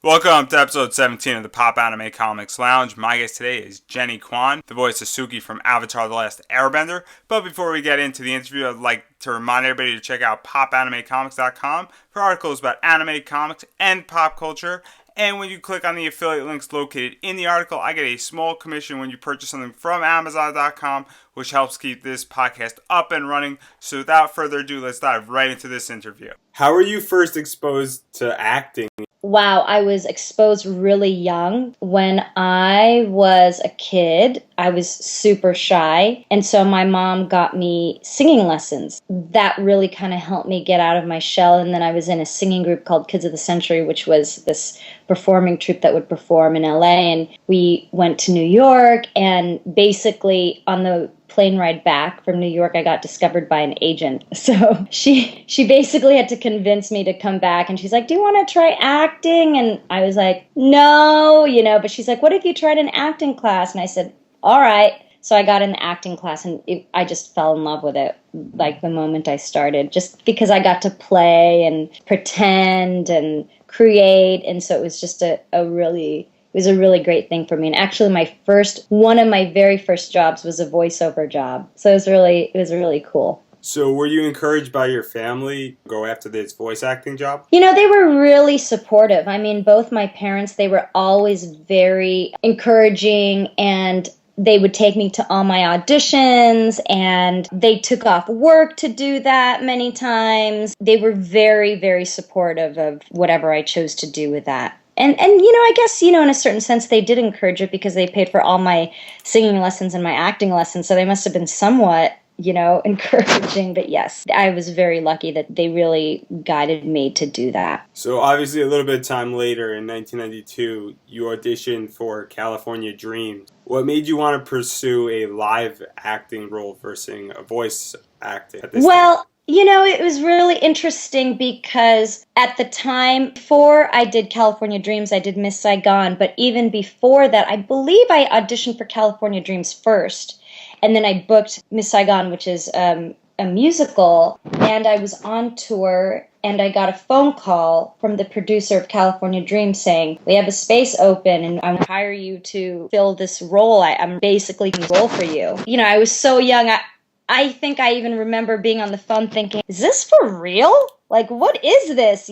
Welcome to episode 17 of the Popanimecomics Lounge. My guest today is Jennie Kwan, the voice of Suki from Avatar: The Last Airbender. But before we get into the interview, I'd like to remind everybody to check out popanimecomics.com for articles about anime, comics, and pop culture. And when you click on the affiliate links located in the article, I get a small commission when you purchase something from Amazon.com, which helps keep this podcast up and running. So without further ado, let's dive right into this interview. How were you first exposed to acting? Wow, I was exposed really young. When I was a kid, I was super shy. And so my mom got me singing lessons. That really kind of helped me get out of my shell. And then I was in a singing group called Kids of the Century, which was this performing troupe that would perform in LA. And we went to New York, and basically on the plane ride back from New York, I got discovered by an agent. So she basically had to convince me to come back, and she's like, do you want to try acting? And I was like, no, but she's like, what if you tried an acting class? And I said, all right. So I got in the acting class, and I just fell in love with it like the moment I started, just because I got to play and pretend and create. And so it was just a really great thing for me. And actually one of my very first jobs was a voiceover job. So it was really cool. So were you encouraged by your family to go after this voice acting job? They were really supportive. I mean, both my parents, they were always very encouraging, and they would take me to all my auditions, and they took off work to do that many times. They were very, very supportive of whatever I chose to do with that. And I guess, in a certain sense, they did encourage it because they paid for all my singing lessons and my acting lessons. So they must have been somewhat, encouraging. But yes, I was very lucky that they really guided me to do that. So obviously a little bit of time later in 1992, you auditioned for California Dreams. What made you want to pursue a live acting role versus a voice acting at this time? It was really interesting because at the time, before I did California Dreams, I did Miss Saigon. But even before that, I believe I auditioned for California Dreams first. And then I booked Miss Saigon, which is a musical. And I was on tour, and I got a phone call from the producer of California Dreams saying, we have a space open, and I want to hire you to fill this role. I'm basically going to role for you. I was so young. I think I even remember being on the phone thinking, is this for real? Like, what is this?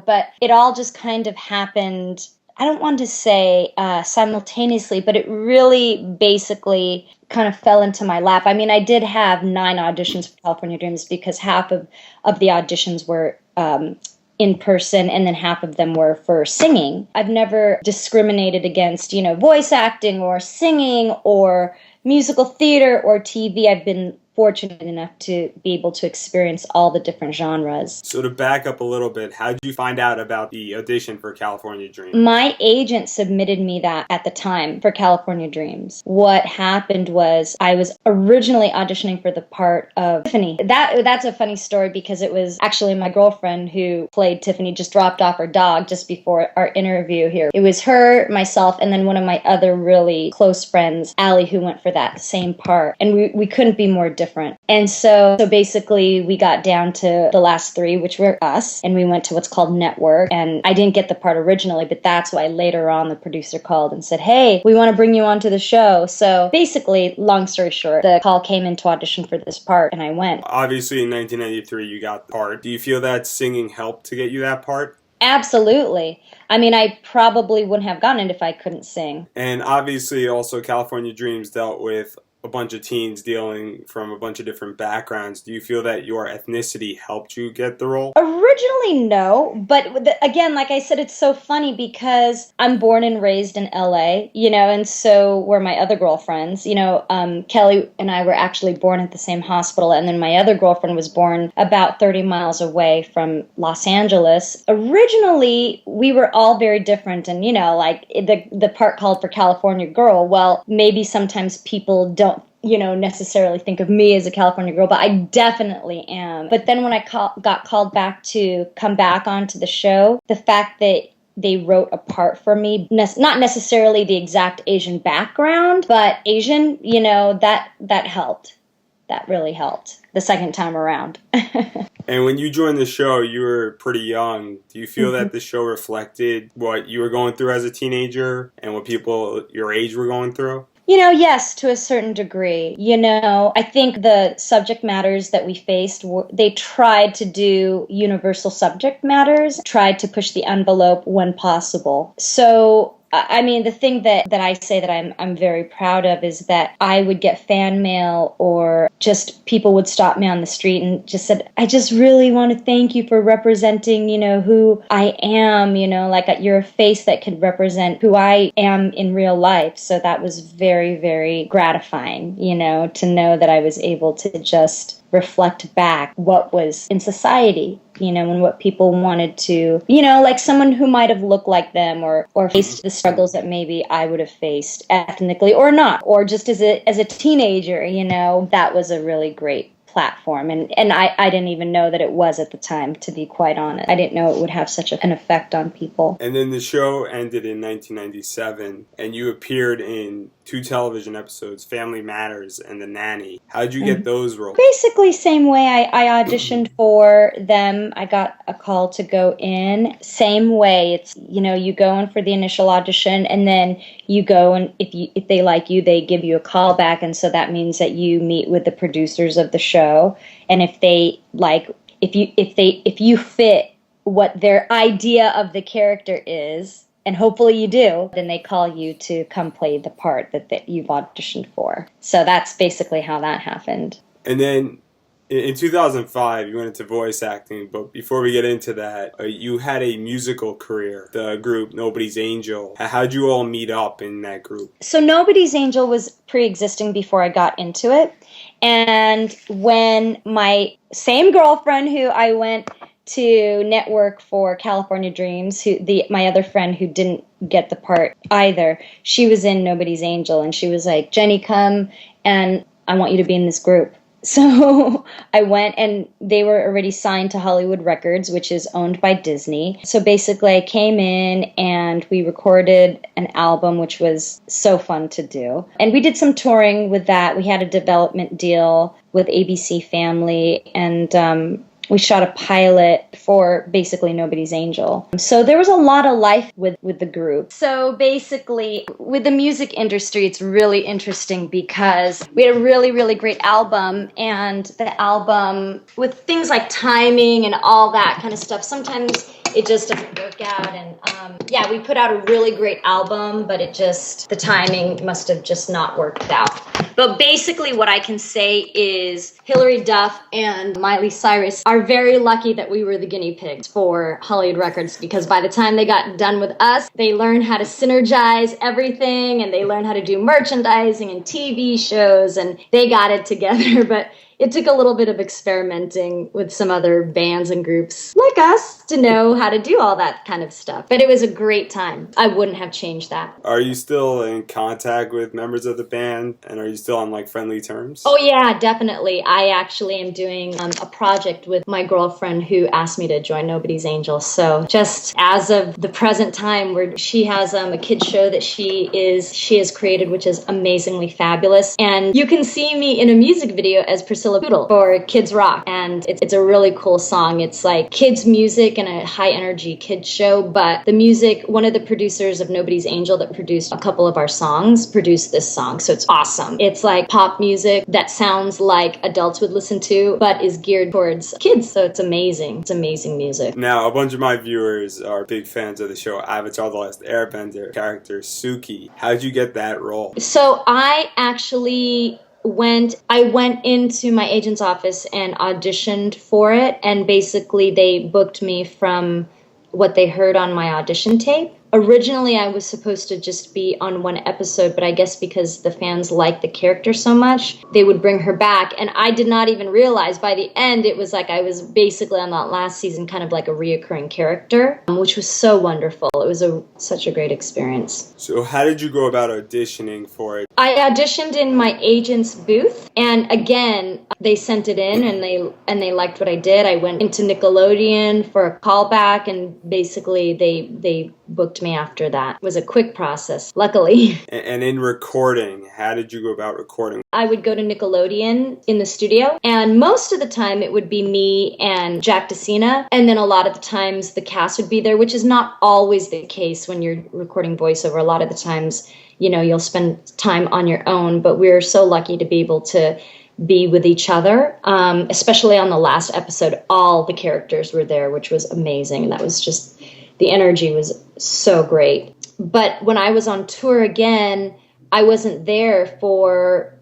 But it all just kind of happened, I don't want to say simultaneously, but it really basically kind of fell into my lap. I mean, I did have 9 auditions for California Dreams because half of the auditions were in person, and then half of them were for singing. I've never discriminated against, voice acting or singing or musical theater or TV. I've been fortunate enough to be able to experience all the different genres. So to back up a little bit, how did you find out about the audition for California Dreams? My agent submitted me that at the time for California Dreams. What happened was I was originally auditioning for the part of Tiffany. That's a funny story because it was actually my girlfriend who played Tiffany, just dropped off her dog just before our interview here. It was her, myself, and then one of my other really close friends, Allie, who went for that same part. And we couldn't be more different. And so basically we got down to the last 3, which were us, and we went to what's called Network. And I didn't get the part originally, but that's why later on the producer called and said, hey, we want to bring you onto the show. So basically, long story short, the call came in to audition for this part, and I went. Obviously in 1993 you got the part. Do you feel that singing helped to get you that part? Absolutely. I mean, I probably wouldn't have gotten it if I couldn't sing. And obviously also California Dreams dealt with a bunch of teens dealing from a bunch of different backgrounds. Do you feel that your ethnicity helped you get the role? Originally, no. But again, like I said, it's so funny because I'm born and raised in LA, and so were my other girlfriends. Kelly and I were actually born at the same hospital. And then my other girlfriend was born about 30 miles away from Los Angeles. Originally, we were all very different. And, like the part called for California Girl, well, maybe sometimes people don't necessarily think of me as a California girl, but I definitely am. But then when I got called back to come back onto the show, the fact that they wrote a part for me, not necessarily the exact Asian background, but Asian, that helped. That really helped. the second time around. And when you joined the show, you were pretty young. Do you feel that the show reflected what you were going through as a teenager and what people your age were going through? Yes, to a certain degree. I think the subject matters that we faced, they tried to do universal subject matters, tried to push the envelope when possible. So I mean, the thing that I say that I'm very proud of is that I would get fan mail, or just people would stop me on the street and just said, I just really want to thank you for representing, who I am, like you're a face that could represent who I am in real life. So that was very, very gratifying, to know that I was able to just reflect back what was in society, and what people wanted to, like someone who might have looked like them or faced the struggles that maybe I would have faced ethnically or not, or just as a teenager, that was a really great platform. And I didn't even know that it was at the time, to be quite honest. I didn't know it would have such an effect on people. And then the show ended in 1997, and you appeared in 2 television episodes, Family Matters and The Nanny. How'd you get those roles? Basically, same way I auditioned for them. I got a call to go in. Same way. It's, you go in for the initial audition, and then you go, and if they like you, they give you a call back. And so that means that you meet with the producers of the show. And if they like, if you fit what their idea of the character is, and hopefully you do, then they call you to come play the part that you've auditioned for. So that's basically how that happened. And then in 2005, you went into voice acting. But before we get into that, you had a musical career, the group Nobody's Angel. How'd you all meet up in that group? So Nobody's Angel was pre-existing before I got into it. And when my same girlfriend who I went to network for California Dreams, my other friend who didn't get the part either, she was in Nobody's Angel, and she was like, Jennie, come, and I want you to be in this group. So I went, and they were already signed to Hollywood Records, which is owned by Disney. So basically I came in and we recorded an album, which was so fun to do. And we did some touring with that. We had a development deal with ABC Family, and we shot a pilot for basically Nobody's Angel. So there was a lot of life with the group. So basically, with the music industry, it's really interesting because we had a really, really great album, and the album, with things like timing and all that kind of stuff, sometimes it just doesn't work out. And we put out a really great album, but the timing must have just not worked out. But basically what I can say is Hilary Duff and Miley Cyrus are very lucky that we were the guinea pigs for Hollywood Records, because by the time they got done with us, they learned how to synergize everything, and they learned how to do merchandising and TV shows, and they got it together. But it took a little bit of experimenting with some other bands and groups like us to know how to do all that kind of stuff. But it was a great time. I wouldn't have changed that. Are you still in contact with members of the band? And are you still on friendly terms? Oh yeah, definitely. I actually am doing a project with my girlfriend who asked me to join Nobody's Angel. So just as of the present time, where she has a kids show that she has created, which is amazingly fabulous. And you can see me in a music video as Priscilla Poodle for Kids Rock, and it's a really cool song. It's like kids music and a high energy kids show, but the music, one of the producers of Nobody's Angel that produced a couple of our songs produced this song, so it's awesome. It's like pop music that sounds like adults would listen to, but is geared towards kids, so it's amazing. It's amazing music. Now, a bunch of my viewers are big fans of the show Avatar: The Last Airbender character Suki. How'd you get that role? So I actually went into my agent's office and auditioned for it, and basically they booked me from what they heard on my audition tape. Originally, I was supposed to just be on one episode, but I guess because the fans liked the character so much, they would bring her back. And I did not even realize by the end, it was like I was basically on that last season kind of like a reoccurring character, which was so wonderful. It was such a great experience. So how did you go about auditioning for it? I auditioned in my agent's booth, and again, they sent it in, and they liked what I did. I went into Nickelodeon for a callback, and basically they booked me after that. It was a quick process, luckily. And in recording, how did you go about recording? I would go to Nickelodeon in the studio, and most of the time it would be me and Jack DeCina, and then a lot of the times the cast would be there, which is not always the case when you're recording voiceover. A lot of the times, you'll spend time on your own, but we're so lucky to be able to be with each other, especially on the last episode. All the characters were there, which was amazing. That was just, the energy was so great. But when I was on tour again, I wasn't there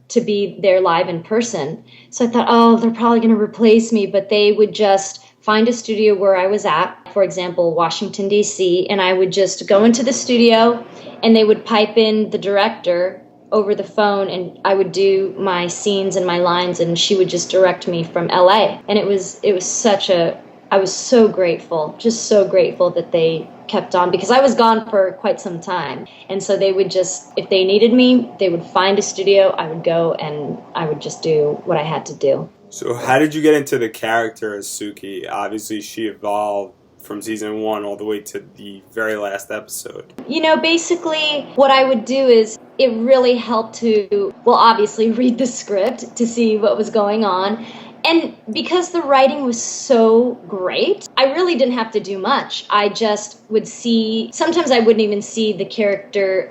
to be there live in person. So I thought, oh, they're probably going to replace me, but they would just find a studio where I was at, for example, Washington, D.C., and I would just go into the studio and they would pipe in the director over the phone, and I would do my scenes and my lines, and she would just direct me from LA. And it was I was so grateful, just so grateful that they kept on, because I was gone for quite some time. And so they would just, if they needed me, they would find a studio, I would go, and I would just do what I had to do. So how did you get into the character as Suki? Obviously, she evolved from season 1 all the way to the very last episode. Basically what I would do is, it really helped to, obviously read the script to see what was going on. And because the writing was so great, I really didn't have to do much. I just would see, sometimes I wouldn't even see the character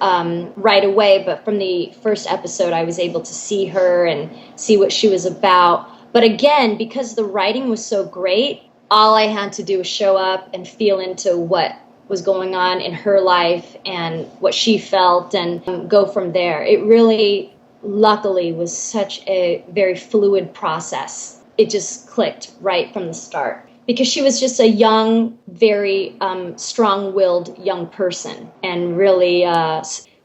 right away, but from the first episode I was able to see her and see what she was about. But again, because the writing was so great, all I had to do was show up and feel into what was going on in her life and what she felt, and go from there. It really, luckily, was such a very fluid process. It just clicked right from the start, because she was just a young, very strong-willed young person, and really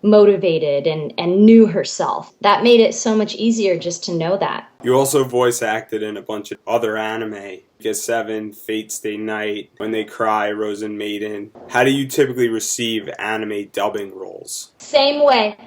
motivated and knew herself. That made it so much easier just to know that. You also voice acted in a bunch of other anime. Get 7, Fate Stay Night, When They Cry, Rosen Maiden. How do you typically receive anime dubbing roles? Same way.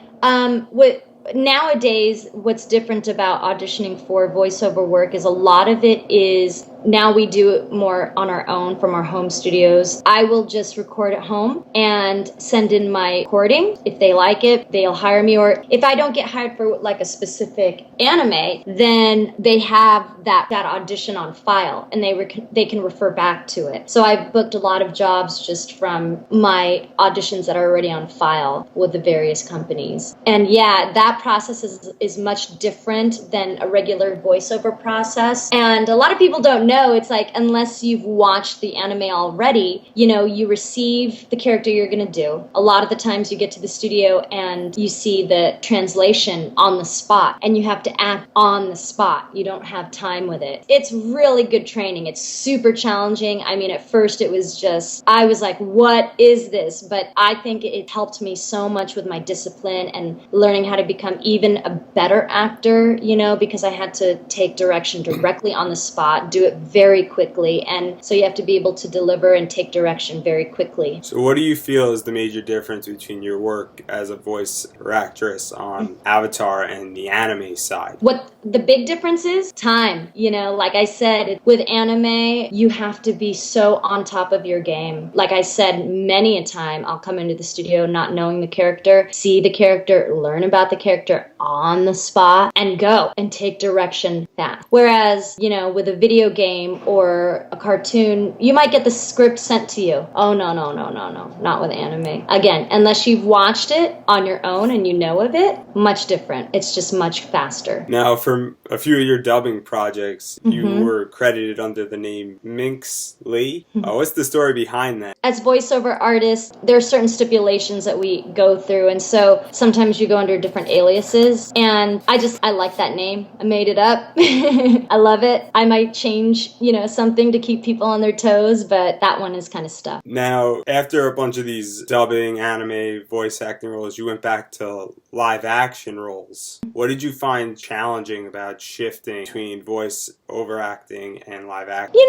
Nowadays, what's different about auditioning for voiceover work is a lot of it is, now we do it more on our own from our home studios. I will just record at home and send in my recording. If they like it, they'll hire me. Or if I don't get hired for like a specific anime, then they have that audition on file, and they can refer back to it. So I've booked a lot of jobs just from my auditions that are already on file with the various companies. And yeah, that process is much different than a regular voiceover process. And a lot of people don't know, it's like, unless you've watched the anime already, you receive the character you're going to do. A lot of the times you get to the studio and you see the translation on the spot, and you have to act on the spot. You don't have time with it. It's really good training. It's super challenging. I mean, at first it was just, I was like, what is this? But I think it helped me so much with my discipline and learning how to become even a better actor, because I had to take direction directly on the spot, do it very quickly. And so you have to be able to deliver and take direction very quickly. So what do you feel is the major difference between your work as a voice or actress on Avatar and the anime side? What the big difference is? Time. Like I said, with anime, you have to be so on top of your game. Like I said, many a time I'll come into the studio not knowing the character, see the character, learn about the character on the spot, and go and take direction fast. Whereas, with a video game or a cartoon, you might get the script sent to you. Oh, no, not with anime. Again, unless you've watched it on your own and you know of it, much different. It's just much faster. Now, for a few of your dubbing projects, you were credited under the name Minx Lee. What's the story behind that? As voiceover artists, there are certain stipulations that we go through, and so sometimes you go under different aliases, and I like that name. I made it up. I love it. I might change, something to keep people on their toes, but that one is kind of stuck. Now, after a bunch of these dubbing, anime, voice acting roles, you went back to live action roles. What did you find challenging about shifting between voice over acting and live acting?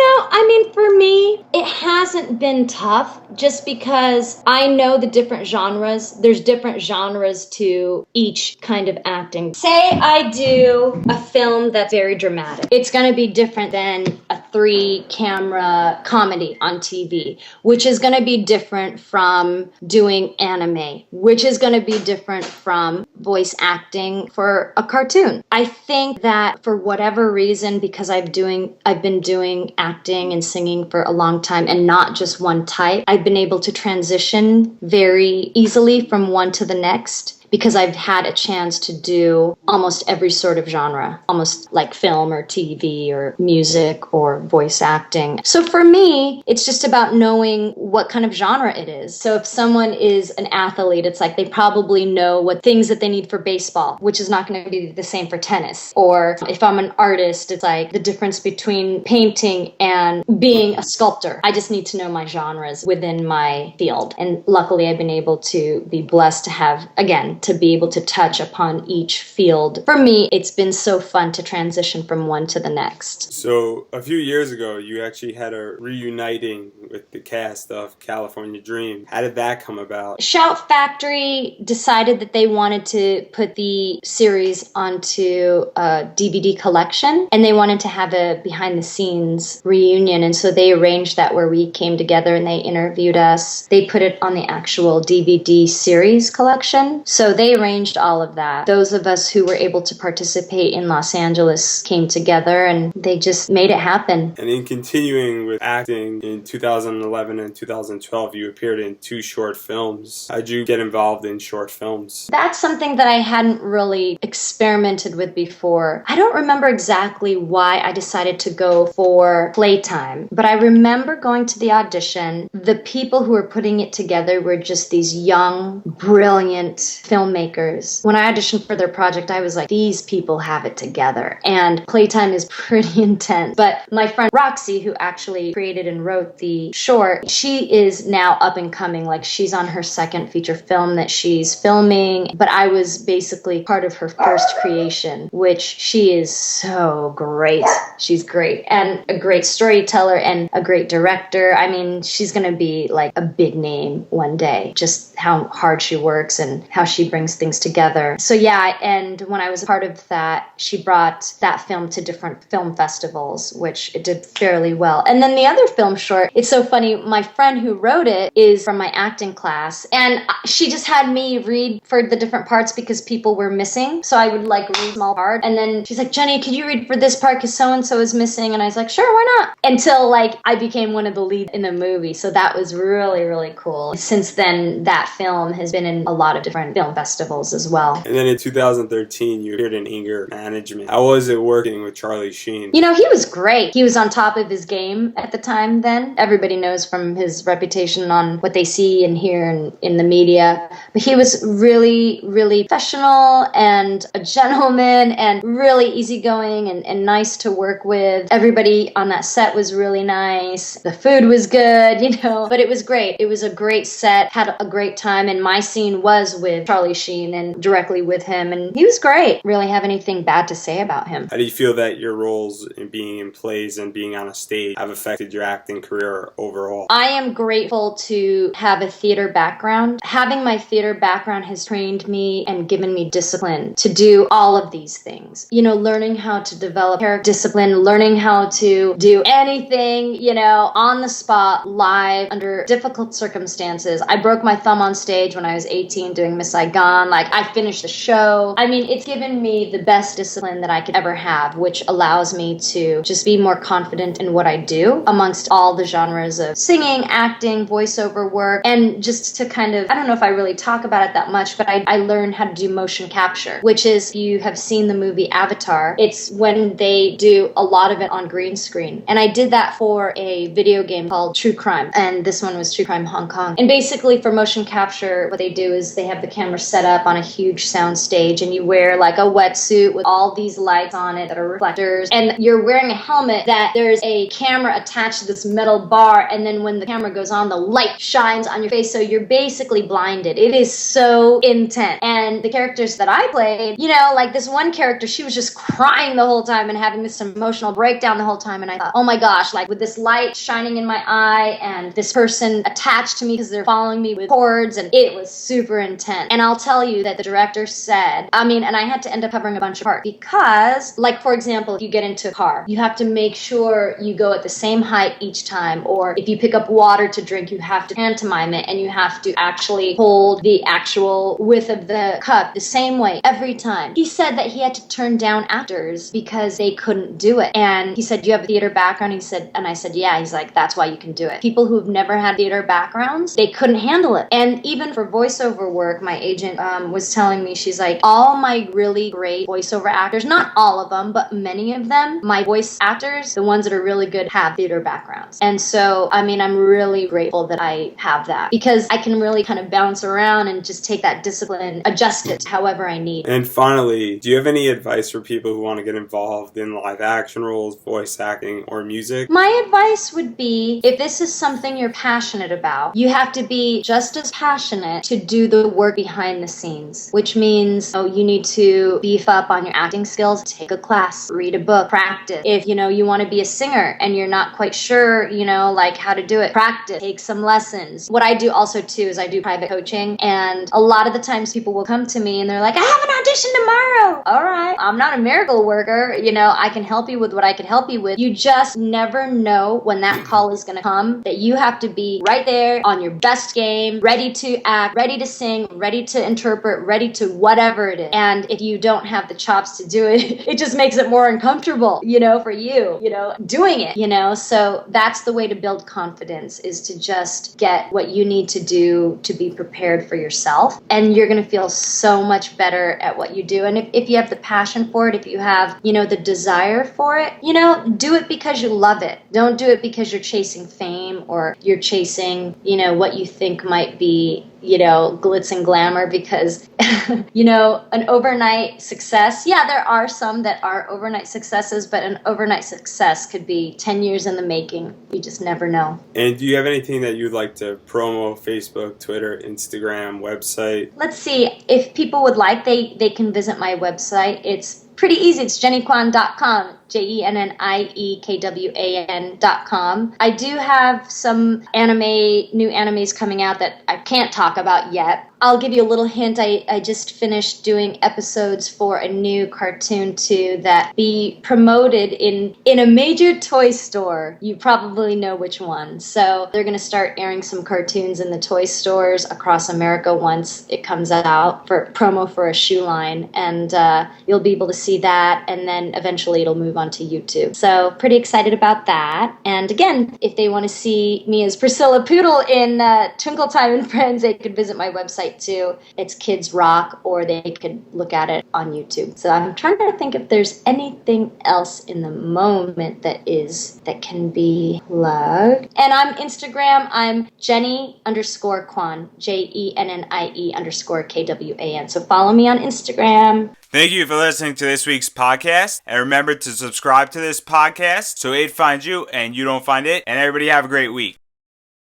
For me, it hasn't been tough, just because I know the different genres. There's different genres to each kind of acting. Say I do a film that's very dramatic. It's going to be different than a 3-camera comedy on TV, which is going to be different from doing anime, which is going to be different from voice acting for a cartoon. I think that for whatever reason, because I've been doing acting and singing for a long time and not just one type, I've been able to transition very easily from one to the next, because I've had a chance to do almost every sort of genre, almost like film or TV or music or voice acting. So for me, it's just about knowing what kind of genre it is. So if someone is an athlete, it's like they probably know what things that they need for baseball, which is not going to be the same for tennis. Or if I'm an artist, it's like the difference between painting and being a sculptor. I just need to know my genres within my field. And luckily, I've been able to be blessed to have, again, to be able to touch upon each field. For me, it's been so fun to transition from one to the next. So a few years ago, you actually had a reuniting with the cast of California Dream. How did that come about? Shout Factory decided that they wanted to put the series onto a DVD collection, and they wanted to have a behind-the-scenes reunion, and so they arranged that where we came together and they interviewed us. They put it on the actual DVD series collection. So they arranged all of that. Those of us who were able to participate in Los Angeles came together and they just made it happen. And in continuing with acting, in 2011 and 2012, you appeared in 2 short films. How'd you get involved in short films? That's something that I hadn't really experimented with before. I don't remember exactly why I decided to go for Playtime, but I remember going to the audition. The people who were putting it together were just these young, brilliant filmmakers. When I auditioned for their project, I was like, these people have it together. And Playtime is pretty intense. But my friend Roxy, who actually created and wrote the short, she is now up and coming. Like, she's on her 2nd feature film that she's filming. But I was basically part of her first creation, which she is so great. She's great. And a great storyteller and a great director. I mean, she's going to be like a big name one day. Just how hard she works and how she brings things together. So yeah, and when I was a part of that, she brought that film to different film festivals, which it did fairly well. And then the other film short, it's so funny, my friend who wrote it is from my acting class, and she just had me read for the different parts because people were missing. So I would like read a small part, and then she's like, Jenny, could you read for this part because so-and-so is missing? And I was like, sure, why not? Until like I became one of the leads in the movie. So that was really, really cool. Since then, that film has been in a lot of different film festivals as well. And then in 2013, you appeared in Anger Management. How was it working with Charlie Sheen? You know, he was great. He was on top of his game at the time then. Everybody knows from his reputation on what they see and hear in the media. But he was really, really professional and a gentleman and really easygoing and nice to work with. Everybody on that set was really nice. The food was good, you know, but it was great. It was a great set, had a great time, and my scene was with Charlie Sheen and directly with him, and he was great. Really have anything bad to say about him. How do you feel that your roles in being in plays and being on a stage have affected your acting career overall? I am grateful to have a theater background. Having my theater background has trained me and given me discipline to do all of these things. You know, learning how to develop character discipline, learning how to do anything, you know, on the spot, live, under difficult circumstances. I broke my thumb on stage when I was 18 doing Miss Saigon. Like, I finished the show. I mean, it's given me the best discipline that I could ever have, which allows me to just be more confident in what I do amongst all the genres of singing, acting, voiceover work, and just to kind of, I don't know if I really talk about it that much, but I learned how to do motion capture, which is, if you have seen the movie Avatar, it's when they do a lot of it on green screen. And I did that for a video game called True Crime, and this one was True Crime Hong Kong. And basically for motion capture, what they do is they have the camera set up on a huge sound stage, and you wear like a wetsuit with all these lights on it that are reflectors, and you're wearing a helmet that there's a camera attached to this metal bar, and then when the camera goes on, the light shines on your face, so you're basically blinded. It is so intense. And the characters that I played, you know, like this one character, she was just crying the whole time and having this emotional breakdown the whole time, and I thought, oh my gosh, like with this light shining in my eye and this person attached to me because they're following me with cords, and it was super intense. And I'll tell you that the director said, and I had to end up covering a bunch of parts because, like, for example, if you get into a car, you have to make sure you go at the same height each time, or if you pick up water to drink, you have to pantomime it, and you have to actually hold the actual width of the cup the same way every time. He said that he had to turn down actors because they couldn't do it. And he said, "Do you have a theater background?" And I said, "Yeah." He's like, "That's why you can do it." People who've never had theater backgrounds, they couldn't handle it. And even for voiceover work, my agent was telling me, she's like, all my really great voiceover actors, not all of them, but many of them, my voice actors, the ones that are really good, have theater backgrounds. And so, I'm really grateful that I have that, because I can really kind of bounce around and just take that discipline, adjust it however I need. And finally, do you have any advice for people who want to get involved in live action roles, voice acting, or music? My advice would be, if this is something you're passionate about, you have to be just as passionate to do the work behind the scenes, which means you need to beef up on your acting skills, take a class, read a book, practice. If you want to be a singer and you're not quite sure, like how to do it, practice, take some lessons. What I do also too is I do private coaching, and a lot of the times people will come to me and they're like, "I have an audition tomorrow." All right, I'm not a miracle worker, I can help you with what I can help you with. You just never know when that call is going to come, that you have to be right there on your best game, ready to act, ready to sing, ready to interpret, ready to whatever it is. And if you don't have the chops to do it, it just makes it more uncomfortable, for you, doing it, So that's the way to build confidence, is to just get what you need to do to be prepared for yourself. And you're going to feel so much better at what you do. And if you have the passion for it, if you have, the desire for it, do it because you love it. Don't do it because you're chasing fame, or you're chasing, what you think might be, glitz and glamour, because, an overnight success, there are some that are overnight successes, but an overnight success could be 10 years in the making. You just never know. And do you have anything that you'd like to promo? Facebook, Twitter, Instagram, website? Let's see. If people would like, they can visit my website. It's pretty easy. It's jenniekwan.com. JennieKwan.com. I do have some new animes coming out that I can't talk about yet. I'll give you a little hint. I just finished doing episodes for a new cartoon too that be promoted in a major toy store. You probably know which one. So they're going to start airing some cartoons in the toy stores across America once it comes out, for promo for a shoe line. And you'll be able to see that, and then eventually it'll move on to YouTube. So pretty excited about that. And again, if they want to see me as Priscilla Poodle in Twinkle Time and Friends, they could visit my website too. It's Kids Rock, or they could look at it on YouTube. So I'm trying to think if there's anything else in the moment that can be plugged. And I'm Instagram. I'm Jennie_Kwan, JENNIE_KWAN. So follow me on Instagram. Thank you for listening to this week's podcast. And remember to subscribe to this podcast so it finds you and you don't find it. And everybody have a great week.